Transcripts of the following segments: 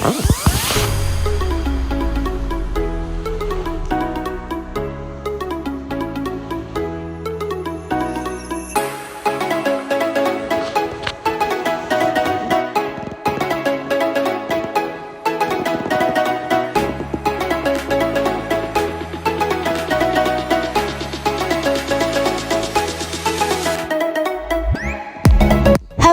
Hello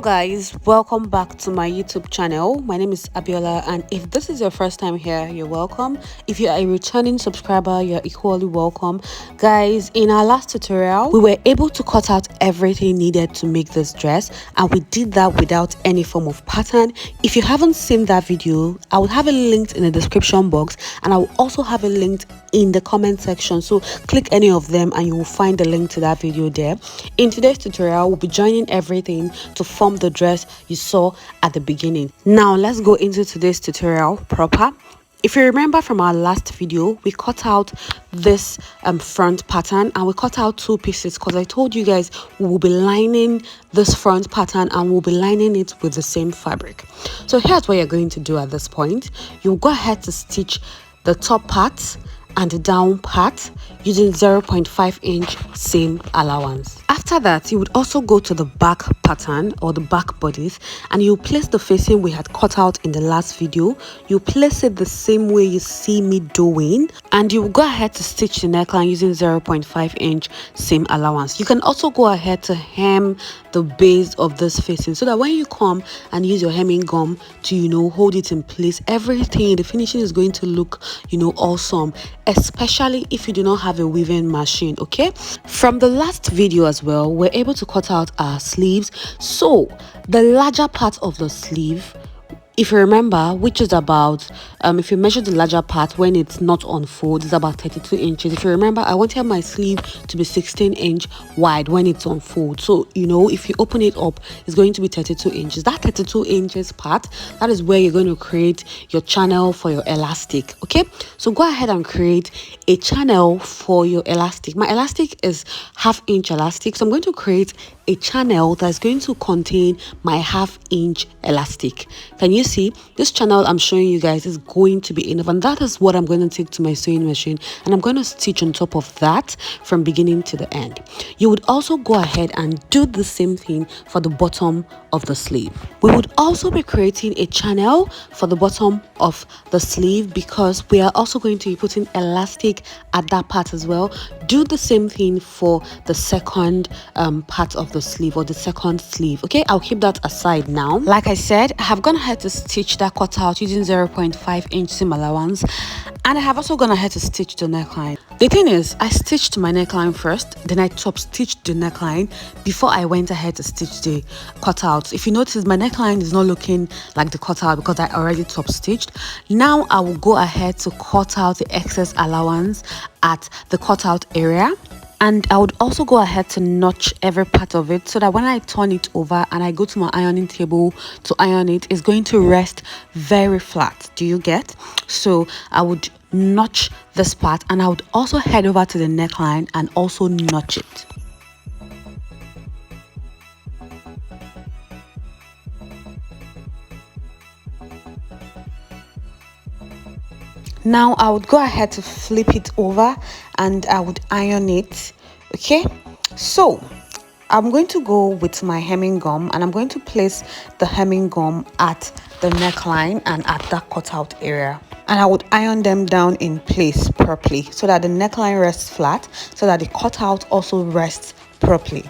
guys, welcome back to my YouTube channel. My name is Abiola, and if this is your first time here, you're welcome. If you are a returning subscriber, you're equally welcome. Guys, in our last tutorial, we were able to cut out everything needed to make this dress, and we did that without any form of pattern. If you haven't seen that video, I will have it linked in the description box, and I will also have it linked in the comment section, so click any of them and you will find the link to that video there. In today's tutorial, we'll be joining everything to form the dress you saw at the beginning. Now let's go into today's tutorial proper. If you remember from our last video, we cut out this front pattern, and we cut out two pieces because I told you guys we will be lining this front pattern and we'll be lining it with the same fabric. So here's what you're going to do at this point. You'll go ahead to stitch the top part and the down part using 0.5 inch seam allowance. After that, you would also go to the back pattern or the back bodice, and you place the facing we had cut out in the last video. You place it the same way you see me doing, and you will go ahead to stitch the neckline using 0.5 inch seam allowance. You can also go ahead to hem the base of this facing so that when you come and use your hemming gum to hold it in place, everything, the finishing is going to look awesome, especially if you do not have a weaving machine. Okay, from the last video as well, we're able to cut out our sleeves. So the larger part of the sleeve, if you remember, which is about if you measure the larger part when it's not on fold, it's about 32 inches. If you remember, I wanted my sleeve to be 16-inch wide when it's on fold. So if you open it up, it's going to be 32 inches. That 32 inches part, that is where you're going to create your channel for your elastic. Okay, so go ahead and create a channel for your elastic. My elastic is 1/2 inch elastic, so I'm going to create a channel that's going to contain my 1/2 inch elastic. Can you see this channel I'm showing you guys is going to be enough, and that is what I'm going to take to my sewing machine, and I'm going to stitch on top of that from beginning to the end. You would also go ahead and do the same thing for the bottom of the sleeve. We would also be creating a channel for the bottom of the sleeve because we are also going to be putting elastic at that part as well. Do the same thing for the second part of the sleeve or the second sleeve. Okay, I'll keep that aside now. Like I said, I have gone ahead to stitch that cutout using 0.5 inch seam allowance, and I have also gone ahead to stitch the neckline. The thing is, I stitched my neckline first, then I top stitched the neckline before I went ahead to stitch the cutout. If you notice, my neckline is not looking like the cutout because I already top stitched. Now I will go ahead to cut out the excess allowance at the cutout area, and I would also go ahead to notch every part of it so that when I turn it over and I go to my ironing table to iron it, it's going to rest very flat. Do you get? So I would notch this part, and I would also head over to the neckline and also notch it. Now I would go ahead to flip it over and I would iron it. Okay, so I'm going to go with my hemming gum, and I'm going to place the hemming gum at the neckline and at that cutout area, and I would iron them down in place properly so that the neckline rests flat, so that the cutout also rests properly.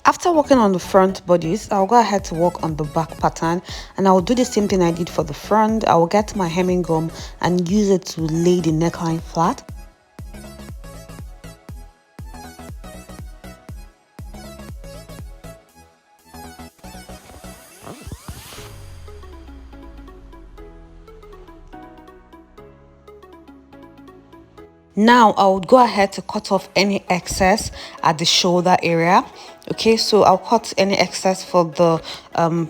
After working on the front bodies, I'll go ahead to work on the back pattern, and I'll do the same thing I did for the front. I will get my hemming gum and use it to lay the neckline flat. Now I would go ahead to cut off any excess at the shoulder area. Okay, so I'll cut any excess for the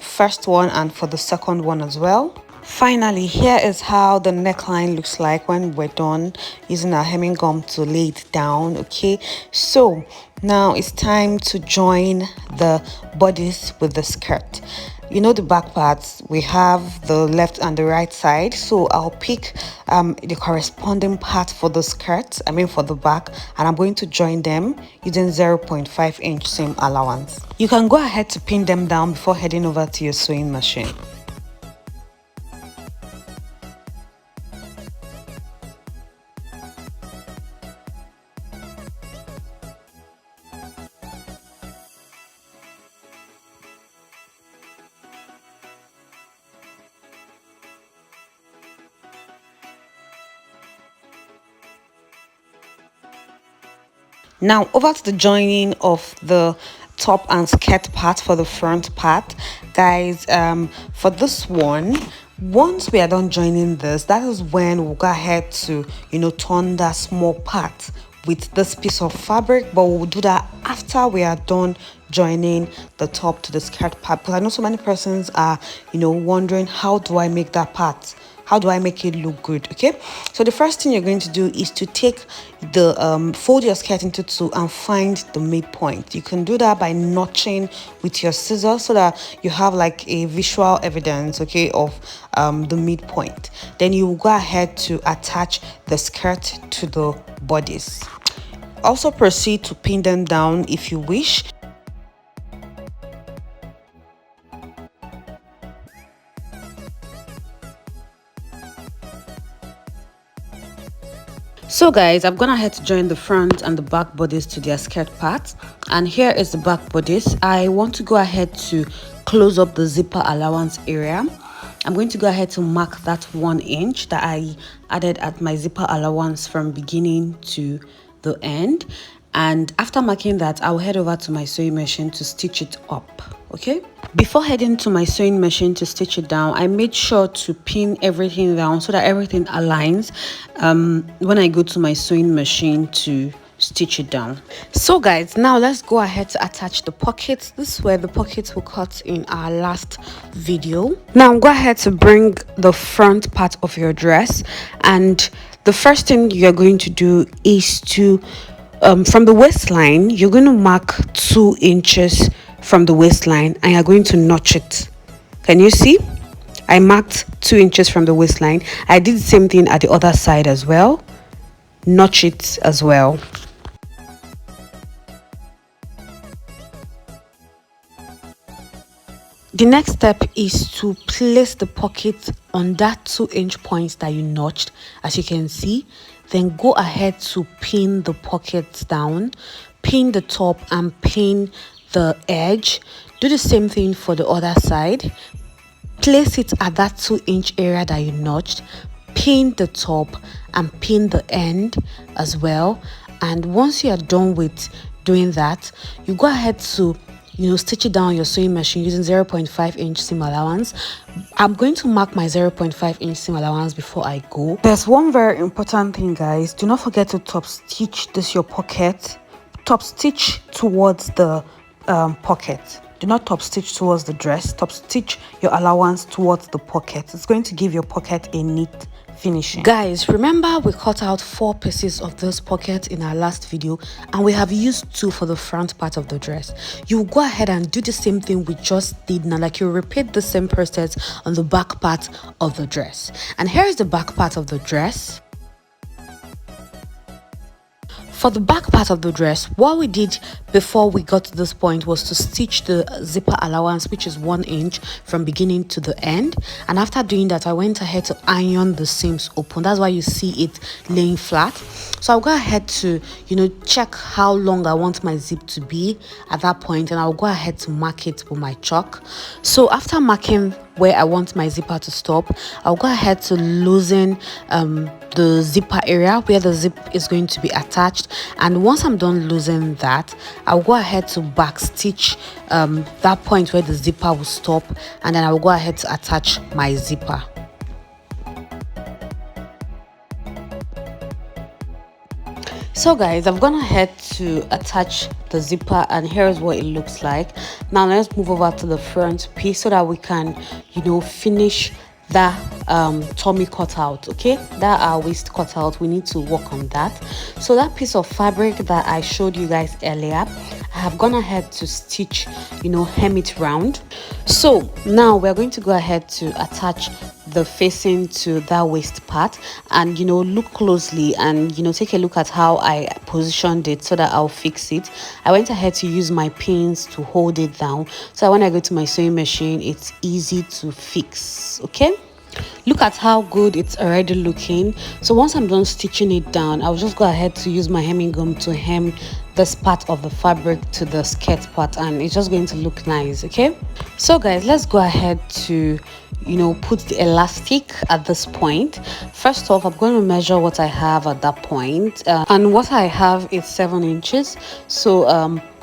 first one and for the second one as well. Finally, here is how the neckline looks like when we're done using our hemming gum to lay it down. Okay, so now it's time to join the bodice with the skirt. You know, the back parts, we have the left and the right side, so I'll pick the corresponding part for the skirt, for the back, and I'm going to join them using 0.5-inch seam allowance. You can go ahead to pin them down before heading over to your sewing machine. Now over to the joining of the top and skirt part for the front part, guys. For this one, once we are done joining this, that is when we'll go ahead to turn that small part with this piece of fabric, but we'll do that after we are done joining the top to the skirt part, because I know so many persons are wondering, how do I make that part? How do I make it look good? Okay, so the first thing you're going to do is to take the fold your skirt into two and find the midpoint. You can do that by notching with your scissors so that you have like a visual evidence, okay, of the midpoint. Then you will go ahead to attach the skirt to the bodice. Also proceed to pin them down if you wish. So guys, I've gone ahead to join the front and the back bodice to their skirt part, and here is the back bodice. I want to go ahead to close up the zipper allowance area. I'm going to go ahead to mark that 1 inch that I added at my zipper allowance from beginning to the end, and after marking that, I'll head over to my sewing machine to stitch it up. Okay, before heading to my sewing machine to stitch it down, I made sure to pin everything down so that everything aligns when I go to my sewing machine to stitch it down. So guys, now let's go ahead to attach the pockets. This is where the pockets were cut in our last video. Now go ahead to bring the front part of your dress, and the first thing you're going to do is to from the waistline, you're going to mark 2 inches from the waistline, and you're going to notch it. Can you see? I marked 2 inches from the waistline. I did the same thing at the other side as well. Notch it as well. The next step is to place the pocket on that 2-inch point that you notched, as you can see. Then go ahead to pin the pockets down, pin the top and pin the edge. Do the same thing for the other side. Place it at that 2-inch area that you notched, pin the top and pin the end as well. And once you are done with doing that, you go ahead to stitch it down your sewing machine using 0.5-inch seam allowance. I'm going to mark my 0.5-inch seam allowance before I go. There's one very important thing, guys. Do not forget to top stitch this your pocket. Top stitch towards the pocket. Do not top stitch towards the dress. Top stitch your allowance towards the pocket. It's going to give your pocket a neat finishing. Guys, remember we cut out 4 pieces of this pocket in our last video, and we have used 2 for the front part of the dress. You go ahead and do the same thing we just did now, like you repeat the same process on the back part of the dress. And here is the back part of the dress. For the back part of the dress, what we did before we got to this point was to stitch the zipper allowance, which is 1 inch from beginning to the end. And after doing that, I went ahead to iron the seams open. That's why you see it laying flat. So I'll go ahead to check how long I want my zip to be at that point, and I'll go ahead to mark it with my chalk. So after marking where I want my zipper to stop, I'll go ahead to loosen the zipper area where the zip is going to be attached. And once I'm done loosening that, I'll go ahead to back stitch that point where the zipper will stop, and then I will go ahead to attach my zipper. So guys, I've gone ahead to attach the zipper, and here's what it looks like. Now let's move over to the front piece so that we can finish that tummy cutout. Okay, that our waist cutout, we need to work on that. So that piece of fabric that I showed you guys earlier, I have gone ahead to stitch, hem it round. So now we're going to go ahead to attach the facing to that waist part, and look closely and take a look at how I positioned it so that I'll fix it. I went ahead to use my pins to hold it down, so when I go to my sewing machine, it's easy to fix. Okay, look at how good it's already looking. So once I'm done stitching it down, I'll just go ahead to use my hemming gum to hem this part of the fabric to the skirt part, and it's just going to look nice. Okay, so guys, let's go ahead to put the elastic at this point. First off, I'm going to measure what I have at that point, and what I have is 7 inches. So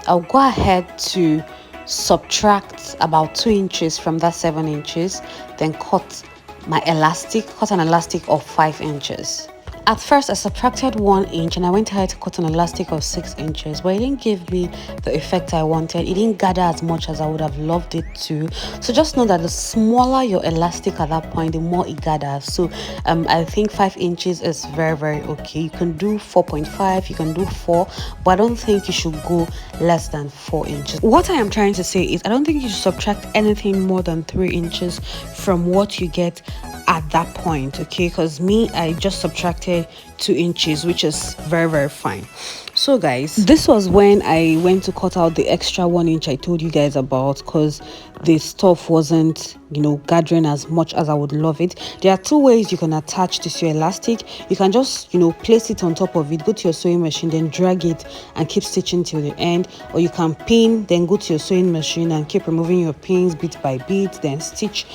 I'll go ahead to subtract about 2 inches from that 7 inches, then cut an elastic of 5 inches. At first, I subtracted 1 inch and I went ahead to cut an elastic of 6 inches, but it didn't give me the effect I wanted. It didn't gather as much as I would have loved it to. So just know that the smaller your elastic at that point, the more it gathers. So I think 5 inches is very, very okay. You can do 4.5, you can do 4, but I don't think you should go less than 4 inches. What I am trying to say is I don't think you should subtract anything more than 3 inches from what you get at that point. Okay, because I just subtracted 2 inches, which is very, very fine. So guys, this was when I went to cut out the extra 1 inch I told you guys about, because the stuff wasn't gathering as much as I would love it. There are 2 ways you can attach this to your elastic. You can just place it on top of it, go to your sewing machine, then drag it and keep stitching till the end, or you can pin, then go to your sewing machine and keep removing your pins bit by bit, then stitch.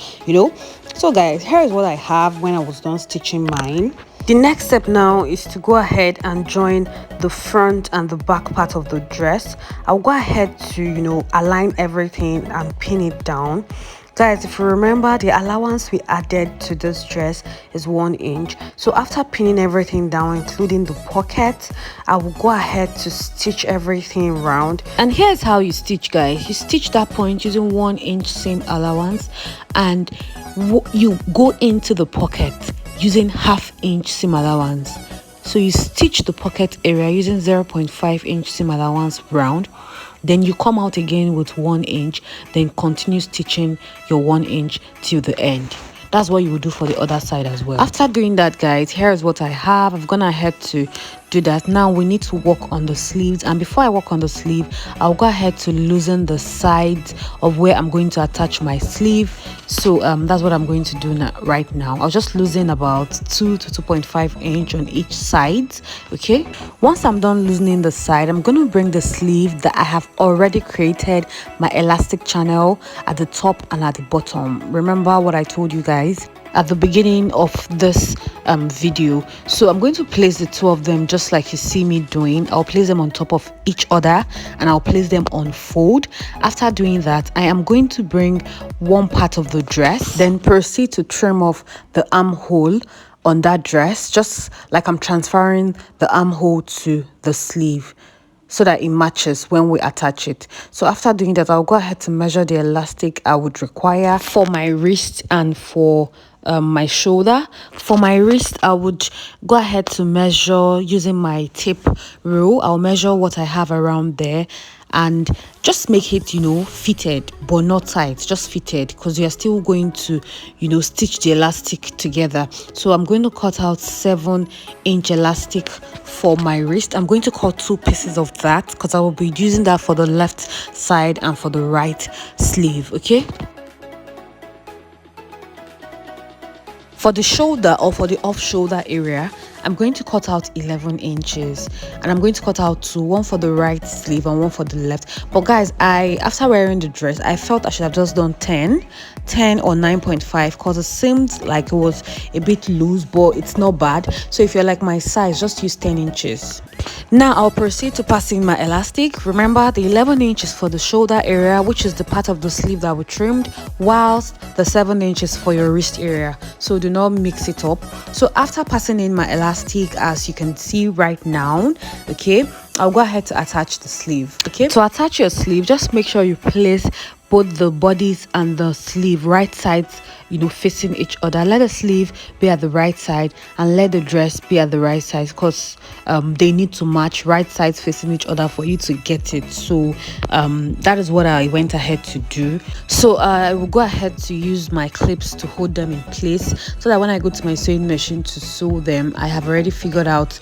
So guys, here is what I have when I was done stitching mine. The next step now is to go ahead and join the front and the back part of the dress. I'll go ahead to align everything and pin it down. Guys, if you remember, the allowance we added to this dress is 1 inch. So after pinning everything down, including the pocket, I will go ahead to stitch everything round. And here's how you stitch, guys. You stitch that point using 1 inch seam allowance, and you go into the pocket using 1/2 inch seam allowance. So you stitch the pocket area using 0.5 inch seam allowance round, then you come out again with 1 inch, then continue stitching your 1 inch till the end. That's what you will do for the other side as well. After doing that, guys, here's what I have. I've gone ahead to do that. Now we need to work on the sleeves, and before I work on the sleeve, I'll go ahead to loosen the sides of where I'm going to attach my sleeve. So that's what I'm going to do right now. I'll just loosen about 2 to 2.5 inch on each side. Okay, once I'm done loosening the side, I'm going to bring the sleeve that I have already created my elastic channel at the top and at the bottom. Remember what I told you guys at the beginning of this video. So I'm going to place the 2 of them just like you see me doing. I'll place them on top of each other and I'll place them on fold. After doing that, I am going to bring one part of the dress, then proceed to trim off the armhole on that dress, just like I'm transferring the armhole to the sleeve, so that it matches when we attach it. So after doing that, I'll go ahead to measure the elastic I would require for my wrist and for my shoulder. For my wrist, I would go ahead to measure using my tape rule. I'll measure what I have around there and just make it fitted but not tight, just fitted, because we are still going to stitch the elastic together. So I'm going to cut out 7 inch elastic for my wrist. I'm going to cut 2 pieces of that because I will be using that for the left side and for the right sleeve. Okay, for the shoulder or for the off shoulder area, I'm going to cut out 11 inches and I'm going to cut out 2, one for the right sleeve and one for the left. But guys, after wearing the dress, I felt I should have just done 10 or 9.5 because it seemed like it was a bit loose, but it's not bad. So if you're like my size, just use 10 inches. Now I'll proceed to pass in my elastic. Remember, the 11 inches for the shoulder area, which is the part of the sleeve that we trimmed, whilst the 7 inches for your wrist area. So do not mix it up. So after passing in my elastic, as you can see right now, okay, I'll go ahead to attach the sleeve. Okay, to attach your sleeve, just make sure you place both the bodies and the sleeve, right sides, facing each other. Let the sleeve be at the right side and let the dress be at the right side, because they need to match, right sides facing each other for you to get it. So that is what I went ahead to do. So I will go ahead to use my clips to hold them in place, so that when I go to my sewing machine to sew them, I have already figured out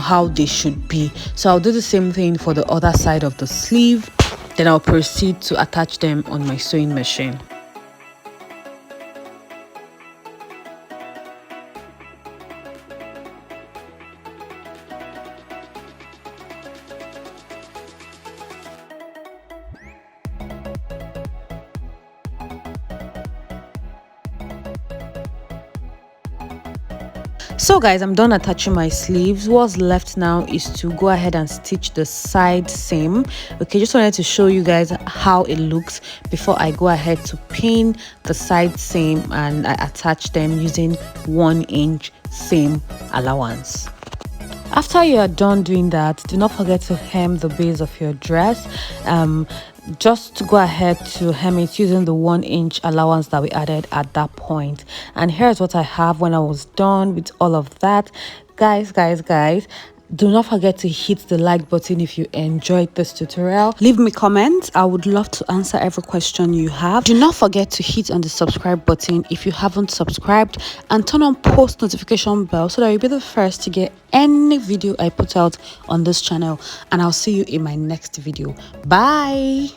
how they should be. So I'll do the same thing for the other side of the sleeve, then I'll proceed to attach them on my sewing machine. So guys, I'm done attaching my sleeves. What's left now is to go ahead and stitch the side seam. Okay, just wanted to show you guys how it looks before I go ahead to pin the side seam and I attach them using 1-inch seam allowance. After you are done doing that, do not forget to hem the base of your dress. Just to go ahead to hem it using the 1-inch allowance that we added at that point. And here's what I have when I was done with all of that. Guys, do not forget to hit the like button if you enjoyed this tutorial. Leave me comments. I would love to answer every question you have. Do not forget to hit on the subscribe button if you haven't subscribed, and turn on post notification bell so that you'll be the first to get any video I put out on this channel. And I'll see you in my next video. Bye.